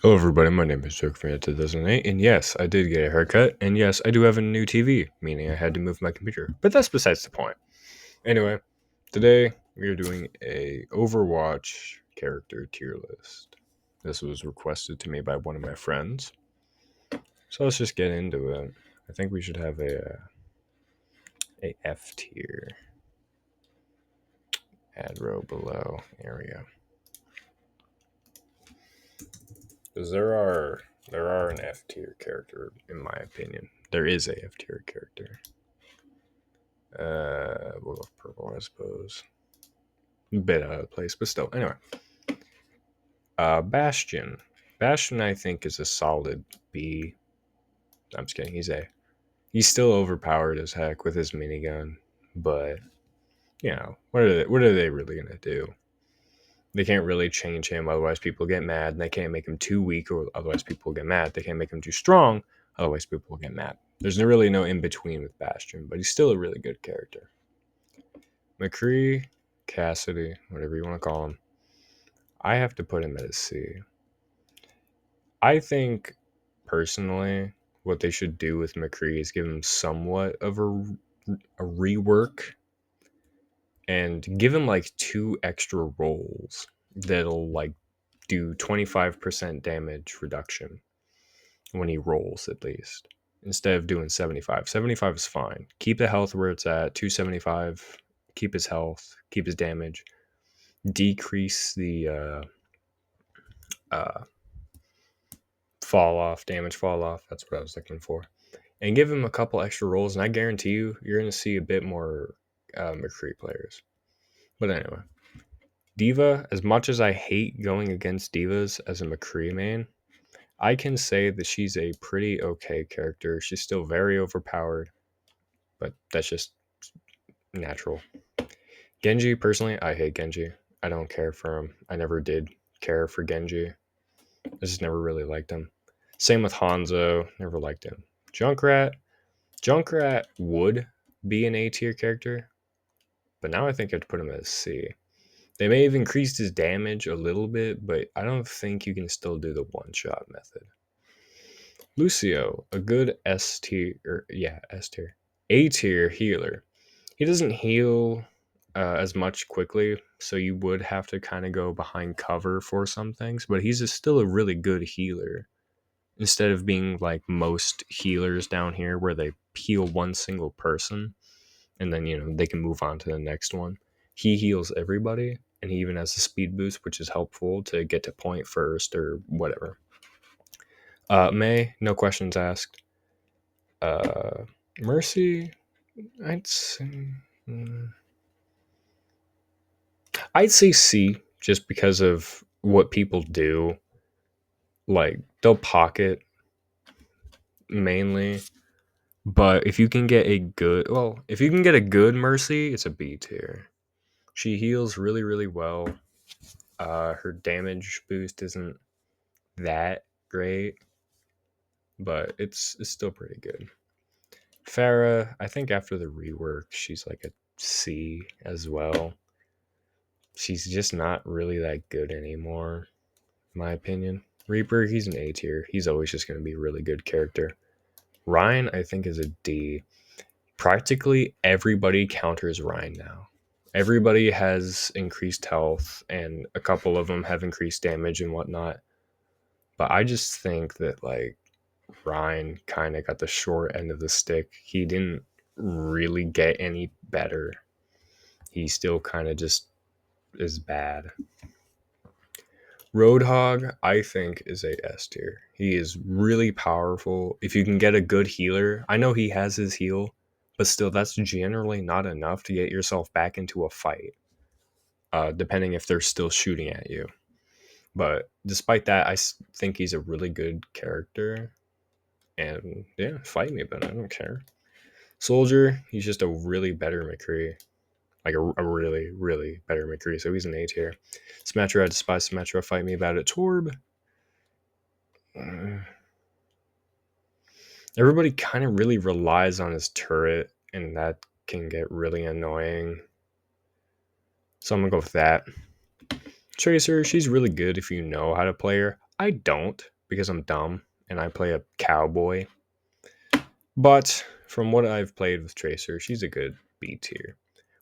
Hello, everybody. My name is Joke from 2008, and yes, I did get a haircut, and yes, I do have a new TV, meaning I had to move my computer. But that's besides the point. Anyway, today we are doing a Overwatch character tier list. This was requested to me by one of my friends, so let's just get into it. I think we should have a F tier. Add row below. There we go. Because there are an F tier character in my opinion. There is a F tier character. We'll go purple, I suppose. A bit out of place, but still. Anyway, Bastion. Bastion, I think, is a solid B. I'm just kidding. He's A. He's still overpowered as heck with his minigun, but what are they really gonna do? They can't really change him, otherwise people get mad. And they can't make him too weak, or otherwise people get mad. They can't make him too strong, otherwise people will get mad. There's really no in between with Bastion, but he's still a really good character. McCree, Cassidy, whatever you want to call him, I have to put him at a C. I think, personally, what they should do with McCree is give him somewhat of a rework and give him like 2 extra rolls that'll like do 25% damage reduction when he rolls, at least, instead of doing 75. 75 is fine. Keep the health where it's at, 275. Keep his health, keep his damage, decrease the damage fall off. That's what I was looking for. And give him a couple extra rolls, and I guarantee you're going to see a bit more McCree players. But anyway, Diva, as much as I hate going against Divas as a McCree main, I can say that she's a pretty okay character. She's still very overpowered, but that's just natural. Genji, personally, I hate Genji. I don't care for him. I never did care for Genji. I just never really liked him. Same with Hanzo, never liked him. Junkrat would be an A tier character, but now I think I'd put him as C. They may have increased his damage a little bit, but I don't think you can still do the one-shot method. Lucio, a good S tier, A tier healer. He doesn't heal as much quickly, so you would have to kind of go behind cover for some things, but he's still a really good healer. Instead of being like most healers down here where they heal one single person and then they can move on to the next one, he heals everybody, and he even has a speed boost, which is helpful to get to point first or whatever. May, no questions asked. Mercy, I'd say C, just because of what people do. Like, they'll pocket mainly, but if you can get a good Mercy, it's a B tier. She heals really, really well. Her damage boost isn't that great, but it's still pretty good. Farah, I think after the rework, she's like a C as well. She's just not really that good anymore, in my opinion. Reaper, he's an A tier. He's always just going to be a really good character. Ryan, I think, is a D. Practically everybody counters Ryan now. Everybody has increased health, and a couple of them have increased damage and whatnot. But I just think that, like, Ryan kind of got the short end of the stick. He didn't really get any better. He still kind of just is bad. Roadhog, I think, is a S tier. He is really powerful. If you can get a good healer, I know he has his heal, but still, that's generally not enough to get yourself back into a fight, depending if they're still shooting at you. But despite that, I think he's a really good character. And yeah, fight me, but I don't care. Soldier, he's just a really better McCree. Like a really, really better McCree. So he's an A tier. Symmetra, I despise Symmetra. Fight me about it. Torb. Everybody kind of really relies on his turret, and that can get really annoying. So I'm going to go with that. Tracer, she's really good if you know how to play her. I don't. because I'm dumb and I play a cowboy. But from what I've played with Tracer, she's a good B tier.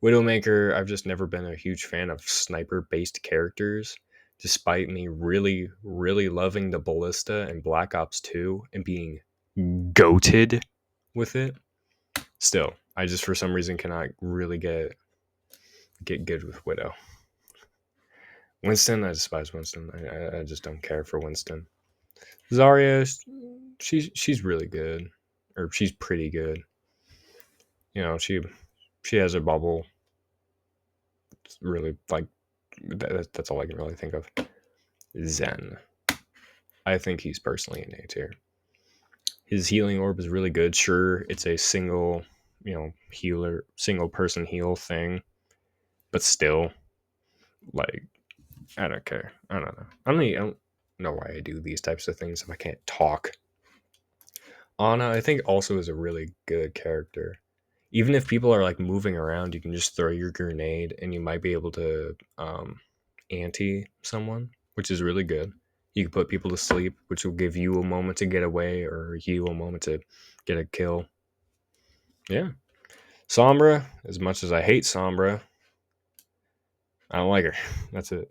Widowmaker, I've just never been a huge fan of sniper-based characters, despite me really, really loving the Ballista and Black Ops 2 and being goated with it. Still, I just for some reason cannot really get good with Widow. Winston, I despise Winston. I just don't care for Winston. Zarya, she's really good, or she's pretty good. You know, she has a bubble. It's really like that's all I can really think of. Zen, I think he's personally an A tier. His healing orb is really good. Sure, it's a single, single person heal thing, but still, like, I don't care. I don't know. I don't know why I do these types of things if I can't talk. Ana, I think, also is a really good character. Even if people are like moving around, you can just throw your grenade and you might be able to anti someone, which is really good. You can put people to sleep, which will give you a moment to get away or you a moment to get a kill. Yeah. Sombra, as much as I hate Sombra, I don't like her. That's it.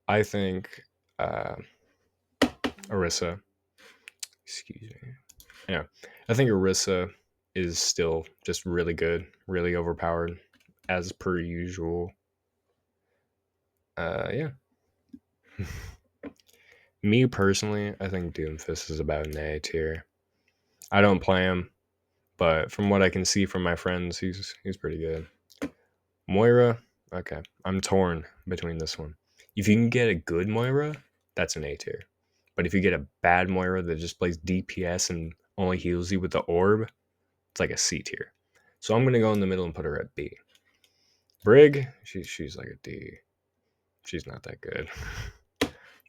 I think Orisa, excuse me. Yeah. I think Orisa is still just really good, really overpowered, as per usual. Yeah. Me personally, I think Doomfist is about an A tier. I don't play him, but from what I can see from my friends, he's pretty good. Moira, okay, I'm torn between this one. If you can get a good Moira, that's an A tier. But if you get a bad Moira that just plays DPS and only heals you with the orb, it's like a C tier. So I'm gonna go in the middle and put her at B. Brig, she's like a D. She's not that good.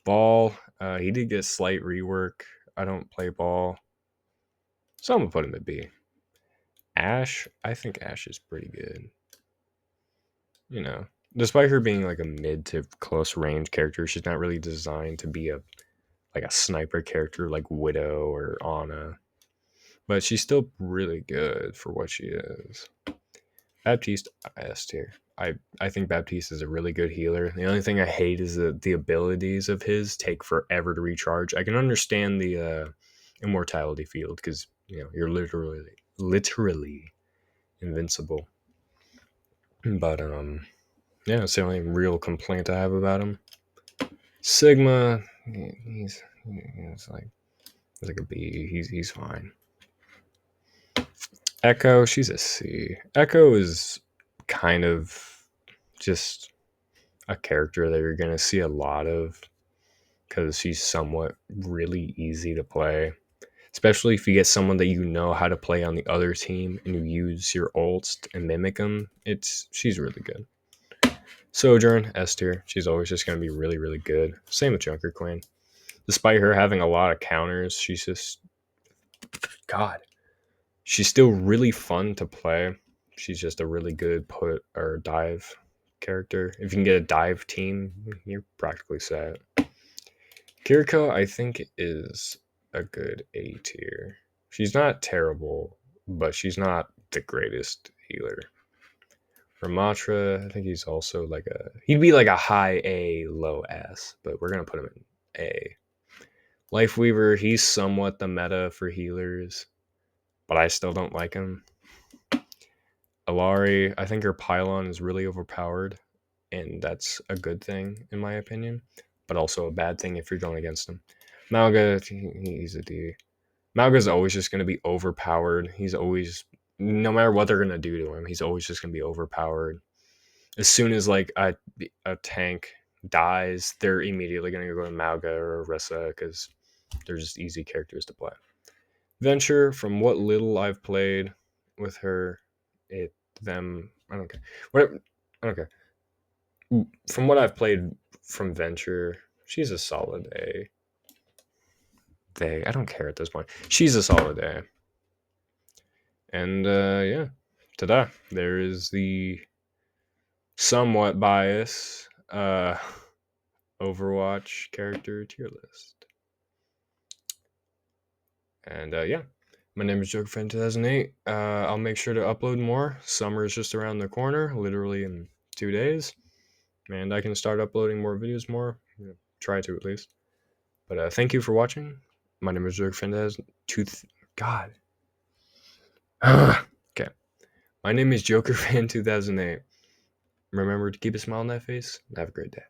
Ball, he did get slight rework. I don't play Ball, so I'm gonna put him at B. Ash, I think Ash is pretty good. You know, despite her being like a mid to close range character, she's not really designed to be a sniper character like Widow or Ana. But she's still really good for what she is. Baptiste, S tier. I think Baptiste is a really good healer. The only thing I hate is that the abilities of his take forever to recharge. I can understand the immortality field because you're literally invincible. But yeah, it's the only real complaint I have about him. Sigma, he's like a B. He's fine. Echo, she's a C. Echo is kind of just a character that you're gonna see a lot of because she's somewhat really easy to play. Especially if you get someone that you know how to play on the other team and you use your ults and mimic them, she's really good. Sojourn, S tier. She's always just going to be really, really good. Same with Junker Queen. Despite her having a lot of counters, she's still really fun to play. She's just a really good put or dive character. If you can get a dive team, you're practically set. Kiriko, I think, is a good A tier. She's not terrible, but she's not the greatest healer. Ramatra, I think he's also he'd be like a high A, low S, but we're gonna put him in A. Lifeweaver, he's somewhat the meta for healers, but I still don't like him. Alari, I think her pylon is really overpowered, and that's a good thing in my opinion, but also a bad thing if you're going against him. Malga, he's a D. Malga's always just going to be overpowered. He's always, no matter what they're going to do to him, he's always just going to be overpowered. As soon as a tank dies, they're immediately going to go to Malga or Orisa because they're just easy characters to play. Venture, from what little I've played with her, I don't care. Whatever, I don't care. From what I've played from Venture, she's a solid A. I don't care at this point. She's a solid A. And yeah, ta-da. There is the somewhat biased Overwatch character tier list. And yeah, my name is JokerFan2008. I'll make sure to upload more. Summer is just around the corner, literally in 2 days. And I can start uploading more videos more. Try to at least. But thank you for watching. My name is JokerFan2008. God. Okay. My name is JokerFan2008. Remember to keep a smile on that face. Have a great day.